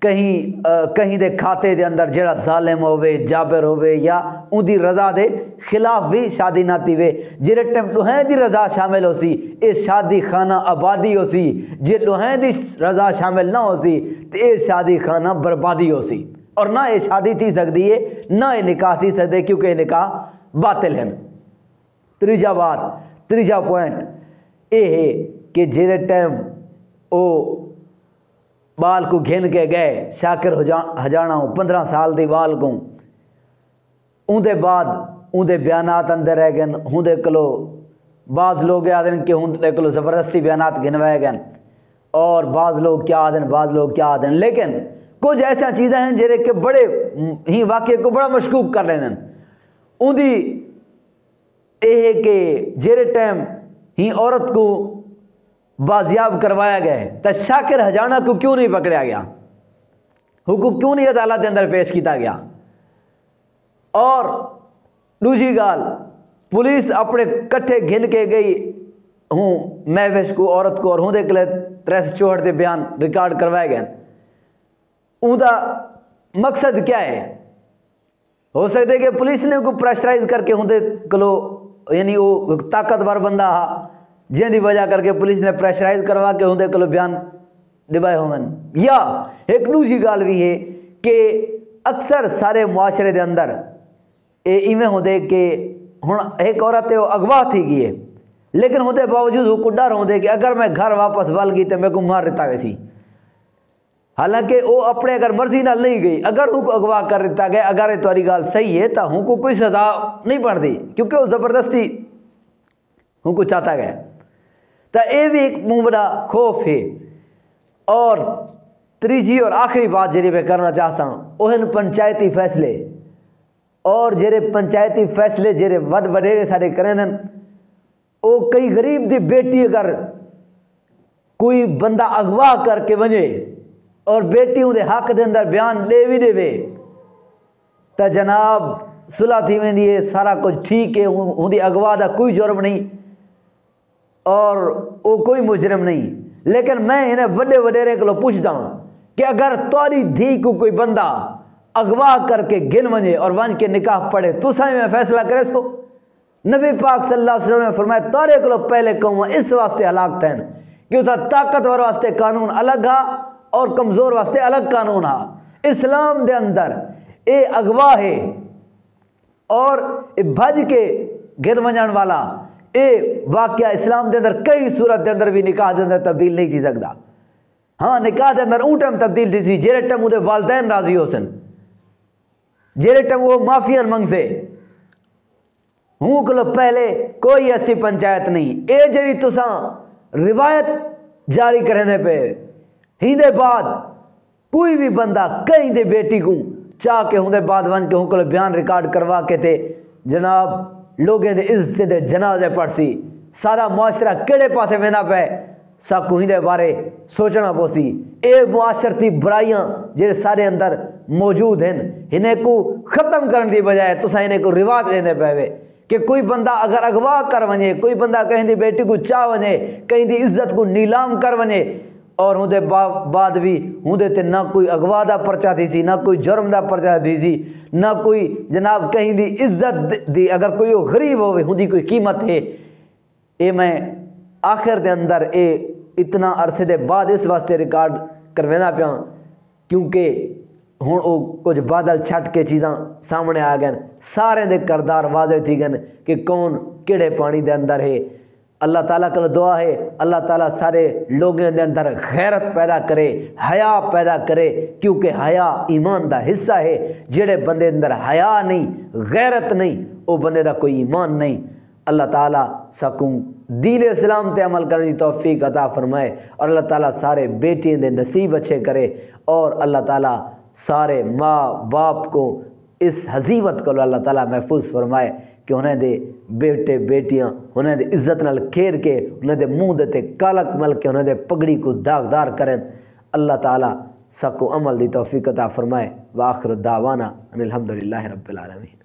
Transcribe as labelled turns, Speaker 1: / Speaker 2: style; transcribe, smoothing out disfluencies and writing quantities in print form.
Speaker 1: کہیں دے کھاتے دے اندر جڑا ظالم ہوئے جابر ہوئے یا ان دی رضا دے خلاف بھی شادی نہ تھی وے جڑے ٹائم دوہیں دی رضا شامل ہو سی اے شادی خانہ آبادی ہو سی جے دوہیں دی رضا شامل نہ ہو سی تو اے شادی خانہ بربادی ہو سی اور نہ اے شادی تھی سکتی ہے نہ اے نکاح تھی سکتے کیونکہ اے نکاح باطل ہیں۔ تریجا پوائنٹ اے ہے کہ جڑے ٹائم او بال کو گھن کے گئے شاکر ہجانا ہوں 15 سال دی بال کو ان دے بعد ان دے بیانات اندر رہ گئے ہوں دے کلو بعض لوگ آدھیں کہ ہوں دے کلو زبردستی بیانات گھنوائے گئے اور بعض لوگ کیا آدھیں بعض لوگ کیا آدھیں لیکن کچھ ایسا چیزیں ہیں جنہیں کہ بڑے ہی واقعے کو بڑا مشکوک کر لینے ان دی اے ہے کہ جیرے ٹائم ہی عورت کو بازیاب کروایا گئے تو شاکر ہجانا کو کیوں نہیں پکڑیا گیا حقوق کیوں نہیں عدالت کے اندر پیش کیتا گیا اور دوسری گال پولیس اپنے کٹھے گھن کے گئی ہوں محوش کو عورت کو اور ہوں دے کلے 364 دے بیان ریکارڈ کروائے گئے ان دا مقصد کیا ہے ہو سکتے کہ پولیس نے کو پریشرائز کر کے ہوں دے کلو یعنی وہ طاقتور بندہ ہا جن دی وجہ کر کے پولیس نے پریشرائز کروا کے ہوں دے کلو بیان دبائے ہومن یا ایک دوسری گال بھی ہے کہ اکثر سارے معاشرے دے اندر ایویں ہوں دے کہ ہوں ایک عورت ہے وہ اغوا تھی گئی ہے لیکن ہوں دے باوجود وہ کو ڈر ہوں دے کہ اگر میں گھر واپس بال گئی تو میں کو مار رہتا ویسی حالانکہ وہ اپنے اگر مرضی نہ نہیں گئی اگر وہ کو اغوا کر رہتا گئے اگر یہ تاری گال صحیح ہے تو ہوں کو کوئی سزا نہیں پڑ دی کیونکہ وہ زبردستی ہوں کو چاہتا گئے تو یہ بھی ایک بڑا خوف ہے اور تیجی اور آخری بات جی میں کرنا چاہتا ہوں وہ پنچایتی فیصلے اور جڑے پنچایتی فیصلے جڑے ود وڈیرے سارے کریں وہ کئی غریب دی بیٹی اگر کوئی بندہ اغوا کر کے ونجے اور بیٹی ان دے حق دے اندر بیان لے بھی دے وے تو جناب صلح تھی ویندی ہے سارا کچھ ٹھیک ہے ان دی اغوا دا کوئی جرم نہیں اور وہ کوئی مجرم نہیں لیکن میں انہیں وڈے وڈیرے کو پوچھتا ہوں کہ اگر تاری دھی کو کوئی بندہ اغوا کر کے گن ونجے اور ونج کے نکاح پڑے تو سائیں میں فیصلہ کرے سو نبی پاک صلی اللہ علیہ وسلم نے فرمایا تارے کو پہلے کہوں اس واسطے ہلاک تھین کہ طاقتور واسطے قانون الگ ہا اور کمزور واسطے الگ قانون ہا اسلام دے اندر اے اغوا ہے اور بھج کے گر ونجن والا اے واقعہ اسلام دے اندر کئی صورت دے اندر بھی نکاح دے اندر تبدیل نہیں تھی سکتا ہاں نکاح دے اندر اون ٹائم تبدیل تھی سی جیرے ٹائم وہ والدین راضی ہو سن جیرے ٹائم وہ معافیاں منگ سے ہوں کلو پہلے کوئی ایسی پنچایت نہیں اے جری تساں روایت جاری کرنے پہ ہی دے بعد کوئی بھی بندہ کہیں دے بیٹی کو چاہ کے ہوں دے بعد ون کے ہوں کلو بیان ریکارڈ کروا کے تھے جناب لوگیں دے عزت دے جنازے پڑھ سی سارا معاشرہ کیڑے پاسے میں نہ پہ ساکو ہی دے بارے سوچنا پوسی اے معاشرتی برائیاں جیرے سارے اندر موجود ہیں انہیں کو ختم کرنے دی بجائے تو انہیں کو رواج لینے پہ ہوئے کہ کوئی بندہ اگر اغوا کر ونجے کوئی بندہ کہیں دی بیٹی کو چاہ ونجے کہیں دی عزت کو نیلام کر ونجے اور ہوں دے بعد بھی ہوں دے تے نہ کوئی اغوا دا پرچہ تھی سی نہ کوئی جرم دا پرچہ تھی سی نہ کوئی جناب کہیں دی عزت دی اگر کوئی غریب ہوئے ہوں دی کوئی قیمت ہے اے میں آخر دے اندر اے اتنا عرصے دے بعد اس واسطے ریکارڈ کروینا پیا کیونکہ ہوں وہ کچھ بادل چھٹ کے چیزاں سامنے آ گئے سارے دے کردار واضح تھی گئے کہ کون کیڑے پانی دے اندر ہے اللہ تعالیٰ کا دعا ہے اللہ تعالیٰ سارے لوگوں دے اندر غیرت پیدا کرے حیا پیدا کرے کیونکہ حیا ایمان دا حصہ ہے جڑے بندے اندر حیا نہیں غیرت نہیں وہ بندے دا کوئی ایمان نہیں اللہ تعالیٰ سکوں دین اسلام تے عمل کرنے کی توفیق عطا فرمائے اور اللہ تعالیٰ سارے بیٹیاں دے نصیب اچھے کرے اور اللہ تعالیٰ سارے ماں باپ کو اس حزیمت کو اللہ تعالیٰ محفوظ فرمائے کہ انہیں دے بیٹے بیٹیاں انہیں دے عزت نال کھیر کے انہیں دے منہ دے کالک مل کے انہیں دے پگڑی کو داغدار کریں اللہ تعالیٰ سکو عمل دی توفیق عطا فرمائے وآخر الدعوانا ان الحمدللہ رب العالمین